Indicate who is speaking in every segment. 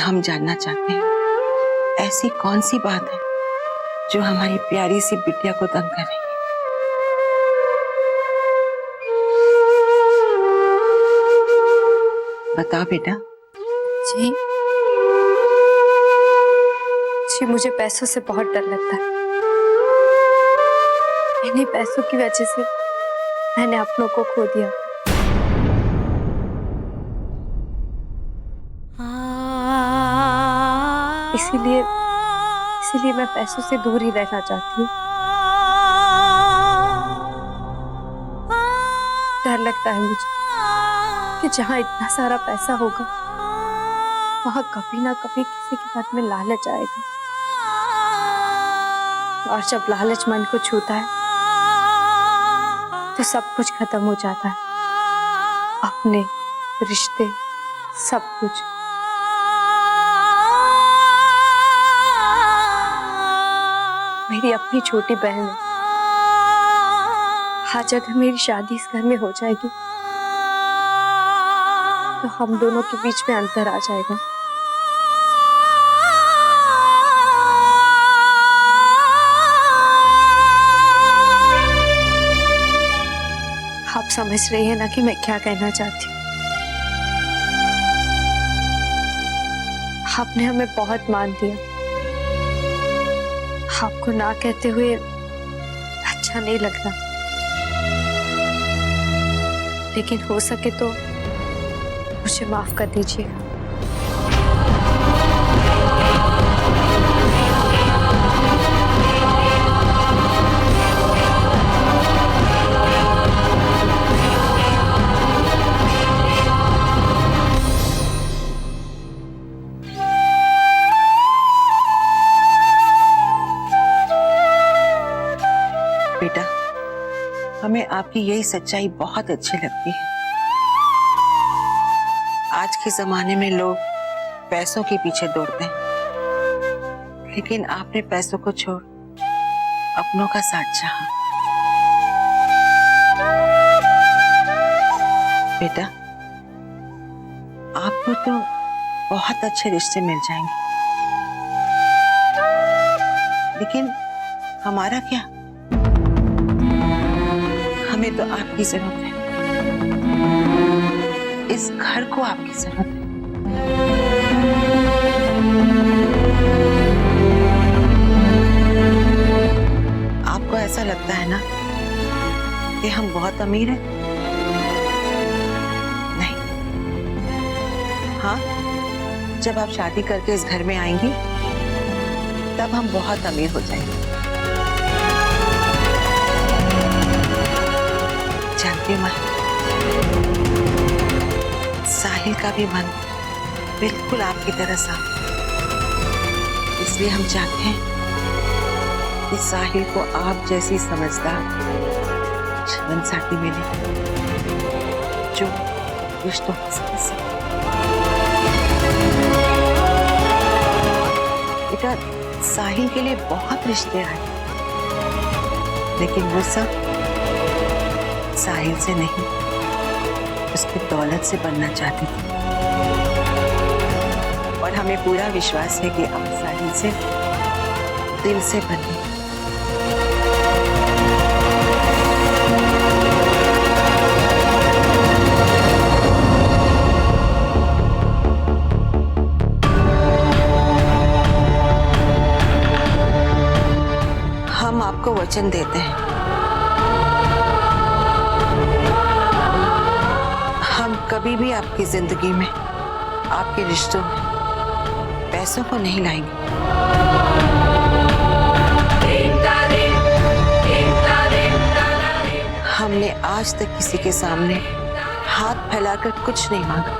Speaker 1: हम जानना चाहते हैं, ऐसी कौन सी बात है जो हमारी प्यारी सी बिटिया को तंग कर रही है? बताओ बेटा।
Speaker 2: जी जी, मुझे पैसों से बहुत डर लगता है। इन्हीं पैसों की वजह से मैंने अपनों को खो दिया। इसीलिए इसीलिए मैं पैसों से दूर ही रहना चाहती हूँ। डर लगता है मुझे कि जहाँ इतना सारा पैसा होगा वहां कभी ना कभी किसी के मन में लालच आएगा, और जब लालच मन को छूता है तो सब कुछ खत्म हो जाता है, अपने रिश्ते सब कुछ। मेरी अपनी छोटी बहन है, आज अगर मेरी शादी इस घर में हो जाएगी तो हम दोनों के बीच में अंतर आ जाएगा। आप समझ रही है ना कि मैं क्या कहना चाहती हूँ। आपने हमें बहुत मान दिया, आपको ना कहते हुए अच्छा नहीं लगता, लेकिन हो सके तो मुझे माफ कर दीजिएगा।
Speaker 1: बेटा, हमें आपकी यही सच्चाई बहुत अच्छी लगती है। आज के जमाने में लोग पैसों के पीछे दौड़ते हैं, लेकिन आपने पैसों को छोड़ अपनों का साथ चाहा। बेटा, आपको तो बहुत अच्छे रिश्ते मिल जाएंगे, लेकिन हमारा क्या? हमें तो आपकी जरूरत है, इस घर को आपकी जरूरत है। आपको ऐसा लगता है ना कि हम बहुत अमीर हैं? नहीं। हाँ, जब आप शादी करके इस घर में आएंगी तब हम बहुत अमीर हो जाएंगे। जानती हूँ मैं, साहिल का भी मन बिल्कुल आपकी तरह साफ, इसलिए हम चाहते हैं कि साहिल को आप जैसी समझदार जीवन साथी मिले जो रिश्तों को समझ सके। बेटा, साहिल के लिए बहुत रिश्ते आए, लेकिन वो सब साहिल से नहीं, उसकी दौलत से बनना चाहती थी। और हमें पूरा विश्वास है कि आप साहिल से दिल से बने। हम आपको वचन देते हैं, हम कभी भी आपकी जिंदगी में, आपके रिश्तों में पैसों को नहीं लाएंगे। हमने आज तक किसी के सामने हाथ फैलाकर कुछ नहीं मांगा,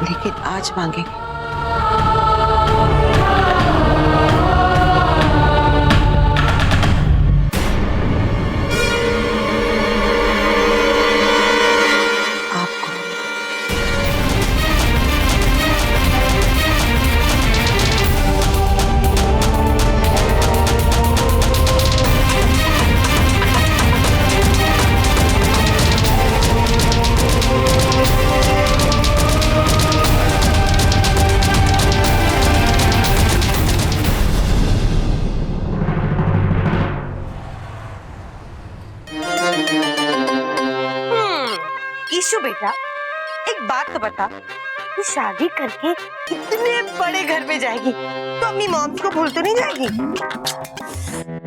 Speaker 1: लेकिन आज मांगेंगे। आपको
Speaker 3: ईशु बेटा, एक बात तो बता, तू शादी करके इतने बड़े घर में जाएगी तो अपनी मॉम को भूल तो नहीं जाएगी?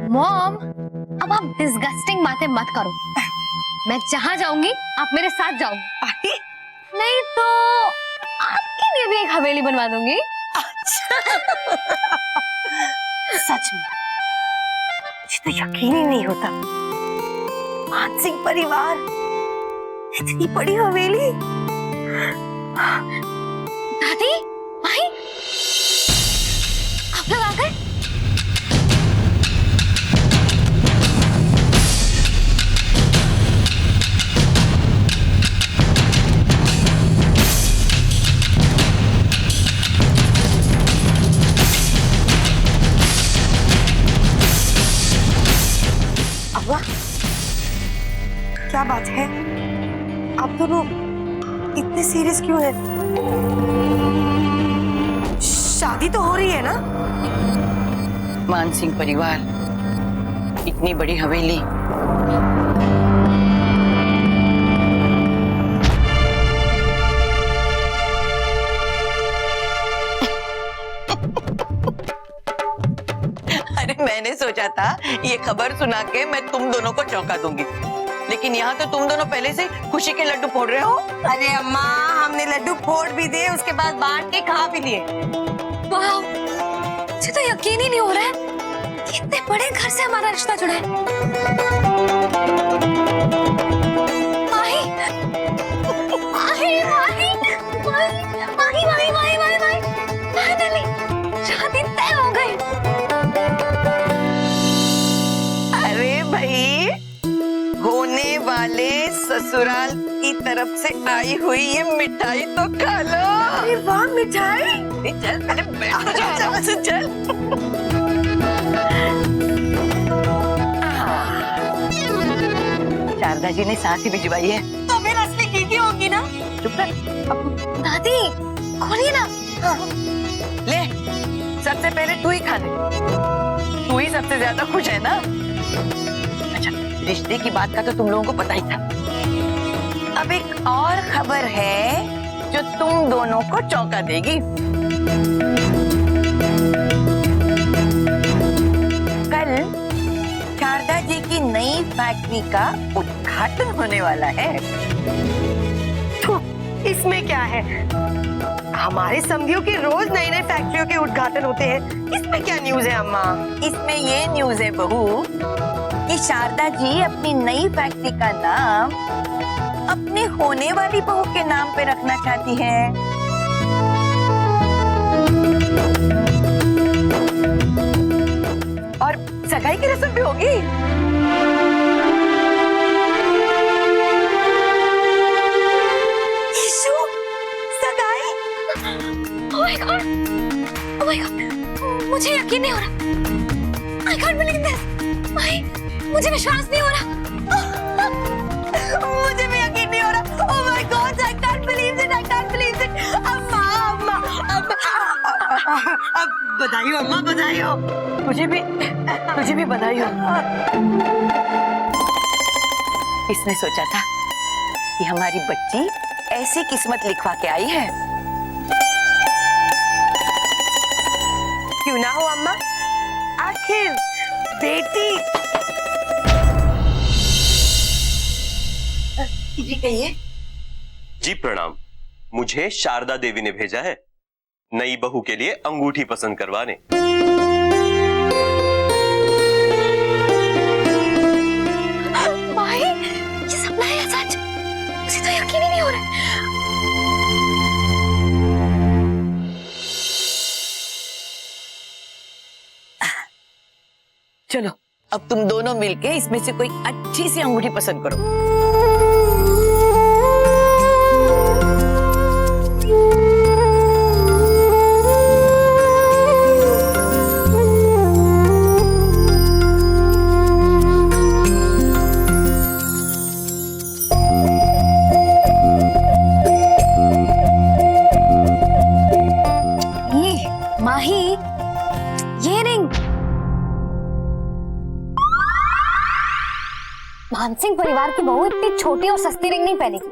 Speaker 4: मॉम, अब आप डिस्गस्टिंग बातें मत करो। मैं जहाँ जाऊंगी आप मेरे साथ जाओगे, नहीं तो आपके लिए भी एक हवेली बनवा दूंगी।
Speaker 3: सच में मुझे तो यकीन ही नहीं होता, मानसिंह परिवार, इतनी बड़ी हवेली।
Speaker 4: दादी, भाई, आप लोग आ गए?
Speaker 3: अब्बा, क्या बात है? आप दोनों इतने सीरियस क्यों हैं? शादी तो हो रही है ना?
Speaker 1: मानसिंह परिवार, इतनी बड़ी हवेली, अरे मैंने सोचा था ये खबर सुना के मैं तुम दोनों को चौंका दूंगी, लेकिन यहाँ तो तुम दोनों पहले से खुशी के लड्डू फोड़ रहे हो।
Speaker 3: अरे अम्मा, हमने लड्डू फोड़ भी दिए, उसके बाद बांट के खा भी लिए।
Speaker 4: वाह, मुझे तो यकीन ही नहीं हो रहा है कि इतने बड़े घर से हमारा रिश्ता जुड़ा है। माही, माही, माही, माही, माही, माही, माही, माही, फाइनली शादी तय हो गई।
Speaker 1: अरे भाई, होने वाले ससुराल की तरफ से आई हुई ये मिठाई तो खा लो।
Speaker 3: अरे वाह, मिठाई!
Speaker 1: चल, अरे चल, चल। शारदा जी ने साथ ही भिजवाई है।
Speaker 3: तो फिर असली कीकी होगी ना?
Speaker 1: चुप कर।
Speaker 4: दादी, खोलिए ना।
Speaker 1: ले, सबसे पहले तू ही खा ले, तू ही सबसे ज्यादा खुश है ना। अच्छा, रिश्ते की बात का तो तुम लोगों को पता ही था। अब एक और खबर है जो तुम दोनों को चौंका देगी। कल शारदा जी की नई फैक्ट्री का उद्घाटन होने वाला है।
Speaker 3: तो इसमें क्या है? हमारे समधियों की रोज नई नई फैक्ट्रियों के उद्घाटन होते हैं, इसमें क्या न्यूज है अम्मा?
Speaker 1: इसमें ये न्यूज है बहू कि शारदा जी अपनी नई फैक्ट्री का नाम अपनी होने वाली बहू के नाम पे रखना चाहती हैं। और सगाई की रस्म भी होगी।
Speaker 3: ईशु, सगाई?
Speaker 4: Oh my God! Oh my God! मुझे यकीन नहीं हो रहा। I can't believe this. भाई, मुझे विश्वास नहीं हो रहा।
Speaker 3: मुझे भी यकीन नहीं हो रहा। Oh my God, I can't believe it, I can't believe it. अम्मा, अम्मा, अम्मा, अब बधाई हो अम्मा, बधाई हो।
Speaker 1: तुझे भी बधाई हो। इसने सोचा था कि हमारी बच्ची ऐसी किस्मत लिखवा के आई है।
Speaker 3: क्यों ना हो अम्मा, आखिर बेटी।
Speaker 1: जी कहिए।
Speaker 5: जी प्रणाम, मुझे शारदा देवी ने भेजा है नई बहू के लिए अंगूठी पसंद करवाने।
Speaker 4: भाई, ये सपना है या सच? मुझे तो यकीन ही नहीं हो रहा।
Speaker 1: चलो, अब तुम दोनों मिलके इसमें से कोई अच्छी सी अंगूठी पसंद करो।
Speaker 4: माही, ये रिंग मानसिंह परिवार की बहू इतनी छोटी और सस्ती रिंग नहीं पहनेगी।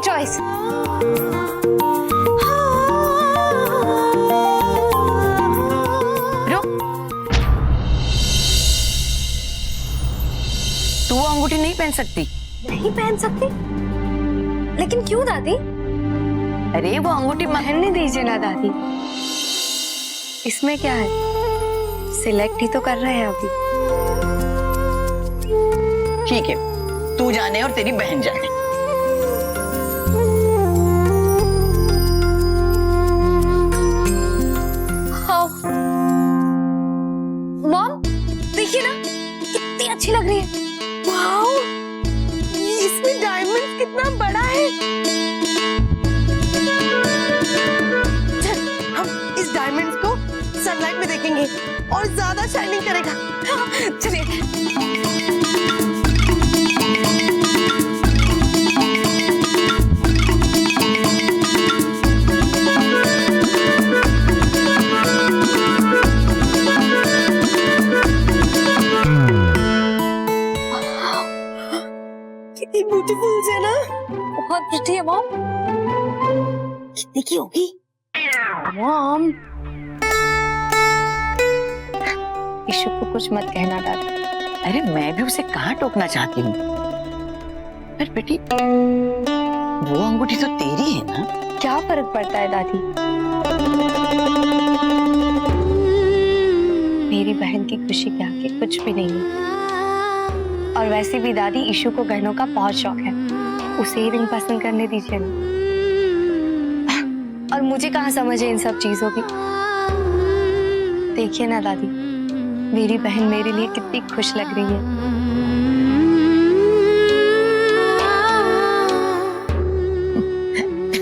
Speaker 4: चॉइस।
Speaker 6: तू वो अंगूठी नहीं पहन सकती।
Speaker 4: नहीं पहन सकती? लेकिन क्यों दादी?
Speaker 6: अरे वो अंगूठी
Speaker 2: पहनने दीजिए ना दादी, इसमें क्या है, सिलेक्ट ही तो कर रहे हैं अभी।
Speaker 6: ठीक है, तू जाने और तेरी बहन जाने।
Speaker 4: मॉम देखिए ना कितनी अच्छी लग रही है।
Speaker 3: वाओ, इसमें डायमंड कितना बड़ा है। हम इस डायमंड को सनलाइट में देखेंगे और ज्यादा शाइनिंग करेगा।
Speaker 4: चलिए।
Speaker 3: कितनी ब्यूटीफुल है ना।
Speaker 4: बहुत प्रिटी है मॉम।
Speaker 3: कितनी की होगी?
Speaker 2: मॉम, ईशु को कुछ मत कहना दादी।
Speaker 6: अरे मैं भी उसे कहाँ टोकना चाहती हूँ, पर बेटी वो अंगूठी तो तेरी है ना।
Speaker 2: क्या फर्क पड़ता है दादी, मेरी बहन की खुशी के आगे कुछ भी नहीं है। और वैसे भी दादी, ईशु को गहनों का बहुत शौक है, उसे ही रिंग पसंद करने दीजिए ना। और मुझे कहाँ समझ है इन सब चीजों की। देखिए ना दादी, मेरी बहन मेरे लिए कितनी खुश लग रही है।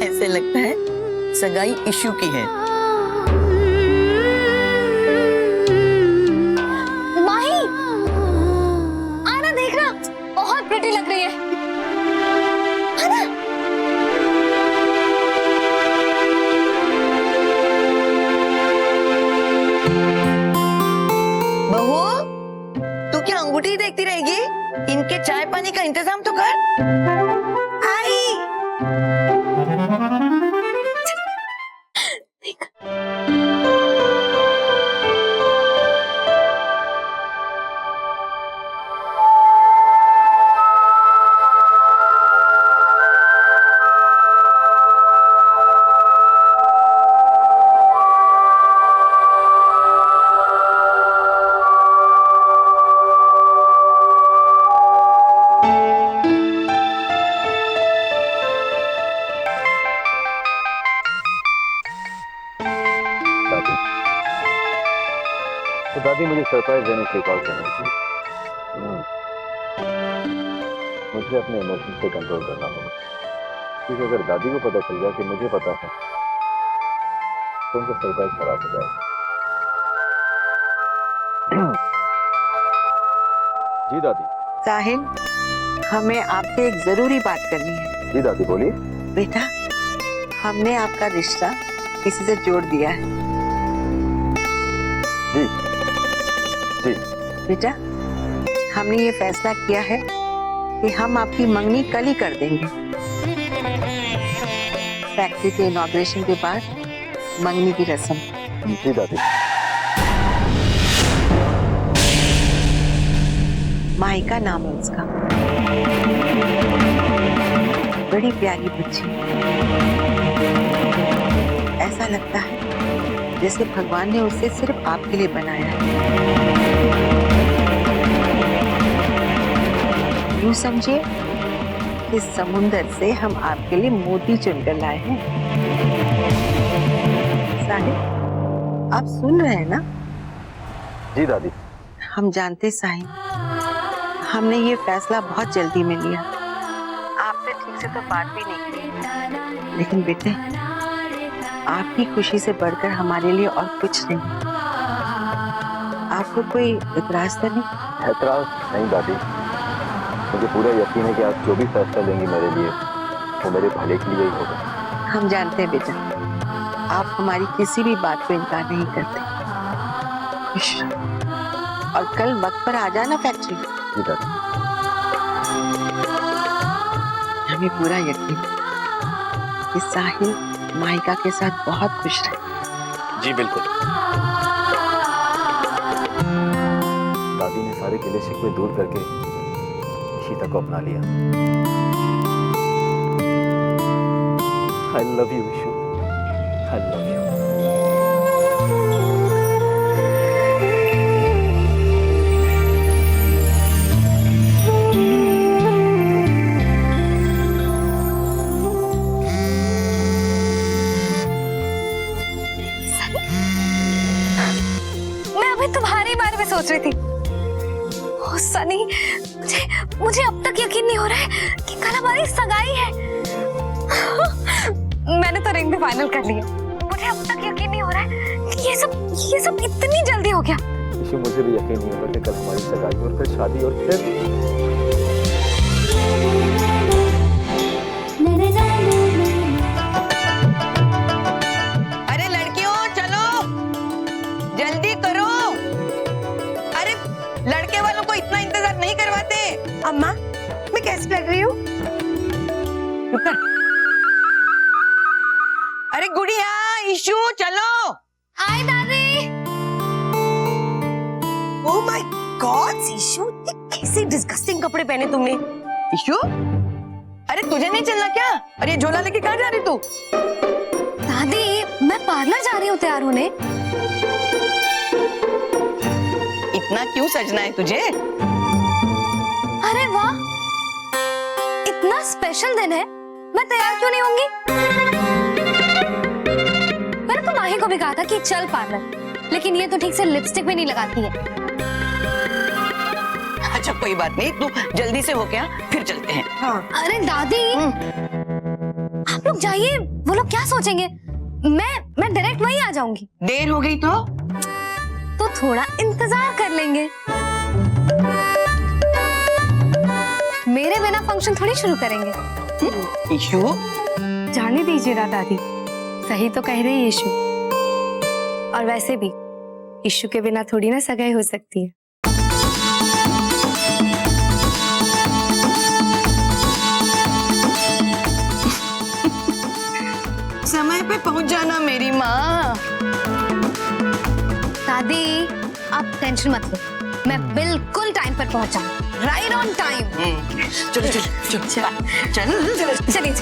Speaker 6: ऐसे लगता है सगाई इशू की है।
Speaker 4: माही, आना देखना, बहुत प्रिटी लग रही है। आना।
Speaker 6: बहू, तू क्या अंगूठी देखती रहेगी? इनके चाय पानी का इंतजाम तो कर।
Speaker 3: आई।
Speaker 7: तो दादी मुझे सरप्राइज देने के लिए कॉल कर रही थी। मुझे अपने इमोशंस पे कंट्रोल करना होगा, क्योंकि अगर दादी को पता चल गया कि मुझे पता है तो उनका सरप्राइज खराब हो जाएगा। जी दादी।
Speaker 1: साहिल, हमें आपसे एक जरूरी बात करनी है।
Speaker 7: जी दादी बोलिए।
Speaker 1: बेटा, हमने आपका रिश्ता किसी से जोड़ दिया है।
Speaker 7: जी जी।
Speaker 1: बेटा, हमने ये फैसला किया है कि हम आपकी मंगनी कल ही कर देंगे। फैक्ट्री के इनॉग्रेशन के बाद मंगनी की रस्म।
Speaker 7: जी दादी।
Speaker 1: माइका नाम है उसका, बड़ी प्यारी बच्ची। ऐसा लगता है जैसे भगवान ने उसे सिर्फ आपके लिए बनाया है। यूं समझिए कि समुंदर से हम आपके लिए मोती चुनकर लाए हैं। साहिल, आप सुन रहे हैं ना?
Speaker 7: जी दादी।
Speaker 1: हम जानते साहिल, हमने ये फैसला बहुत जल्दी में लिया, आपसे ठीक से तो बात भी नहीं की। लेकिन बेटे, आपकी खुशी से बढ़कर हमारे लिए और कुछ नहीं। आपको कोई इतराज तो नहीं?
Speaker 7: ऐतराज नहीं दादी, मुझे पूरा यकीन है कि आप जो भी फैसला लेंगी मेरे लिए वो मेरे भले के लिए ही होगा।
Speaker 1: हम जानते हैं बेटा, आप हमारी किसी भी बात को इनकार नहीं करते। खुश रहो। और कल वक्त पर आ जाना फैक्ट्री।
Speaker 7: जी दादी।
Speaker 1: हमें पूरा यकीन है कि साहिल माइका के साथ बहुत खुश रहे।
Speaker 7: जी बिल्कुल। दादी ने सारे गिले शिकवे दूर करके इशिता को अपना लिया। I love you, Ishu. I love you.
Speaker 4: मैं अभी तुम्हारे बारे में सोच रही थी। ओ सनी, मुझे अब तक यकीन नहीं हो रहा है कि कल हमारी सगाई है। मैंने तो रिंग भी फाइनल कर लिया। मुझे अब तक यकीन नहीं हो रहा है कि ये सब इतनी जल्दी हो गया।
Speaker 7: इशू, मुझे भी यकीन नहीं हो रहा कि कल हमारी सगाई और फिर शादी और फिर
Speaker 6: अरे लड़कियों चलो, जल्दी करो। अरे लड़के वालों को इतना इंतजार नहीं करवाते।
Speaker 3: अम्मा, मैं कैसी लग रही हूँ?
Speaker 6: रुक कर। अरे गुड़िया, इशू चलो।
Speaker 4: आई दादी।
Speaker 3: ओह माय गॉड ईशू, ये कैसे डिस्गस्टिंग कपड़े पहने तुमने?
Speaker 6: इशू, अरे तुझे नहीं चलना क्या? अरे ये झोला लेके कहाँ जा रही तू?
Speaker 4: दादी, मैं पार्लर जा रही हूँ तैयार होने।
Speaker 6: इतना क्यों सजना है तुझे?
Speaker 4: अरे वाह, इतना स्पेशल दिन है, मैं तैयार क्यों नहीं होंगी? मैंने तो माही को भी कहा था कि चल पार्लर, लेकिन ये तो ठीक से लिपस्टिक भी नहीं लगाती है।
Speaker 6: अच्छा कोई बात नहीं, तू जल्दी से हो क्या, फिर चलते हैं।
Speaker 3: हाँ।
Speaker 4: अरे दादी, आप लोग जाइए, वो लोग क्या सोचेंगे? मैं डायरेक्ट वहीं आ जाऊंगी।
Speaker 6: देर हो गई तो
Speaker 4: थोड़ा इंतजार कर लेंगे। मेरे बिना फंक्शन थोड़ी शुरू करेंगे।
Speaker 6: इशू,
Speaker 2: जाने दीजिए ना दादी, सही तो कह रही है इशू। और वैसे भी इशू के बिना थोड़ी ना सगाई हो सकती है।
Speaker 6: समय पे पहुंच जाना मेरी माँ।
Speaker 4: दादी, आप टेंशन मत लो, मैं बिल्कुल टाइम पर पहुंच जाऊंगी, राइट ऑन टाइम।
Speaker 6: चलो चलो चलो चलो चलो
Speaker 4: चलिए।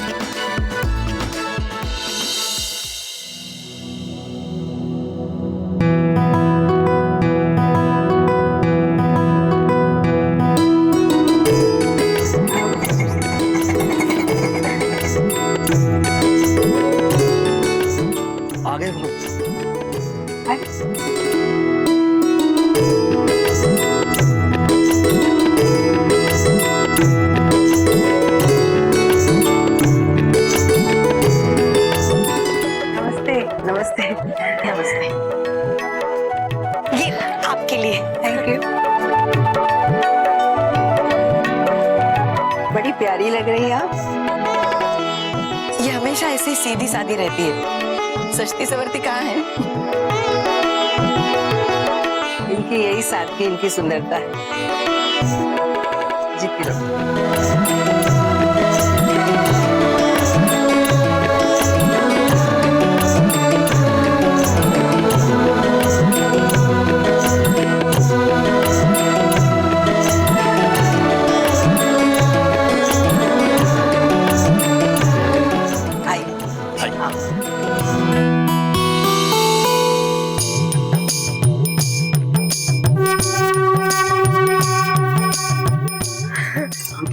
Speaker 5: आगे हो।
Speaker 3: नमस्ते।
Speaker 6: नमस्ते।
Speaker 3: ये आपके लिए।
Speaker 1: Thank you. बड़ी प्यारी लग रही है आप।
Speaker 6: ये हमेशा ऐसी सीधी सादी रहती है, सस्ती सवरती कहाँ है?
Speaker 1: इनकी यही सादगी इनकी सुंदरता है। जी पिरो।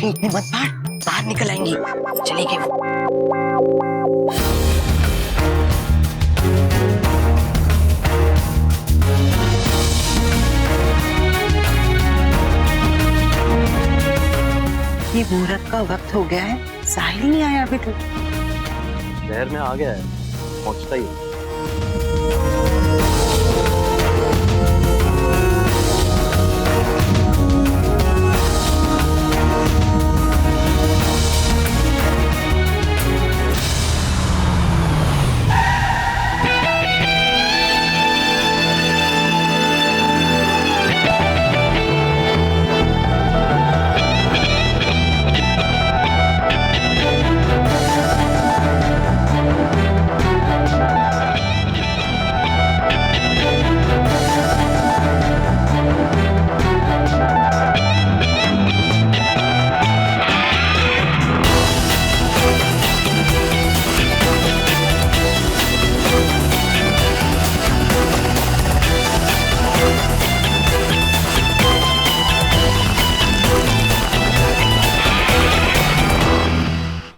Speaker 6: इतनी मत मार, बाहर निकल आएंगी। चलेगी वो।
Speaker 1: ये मुहूर्त का वक्त हो गया है, साहिल नहीं आया अभी तक।
Speaker 7: शहर में आ गया है, पहुंचता ही है।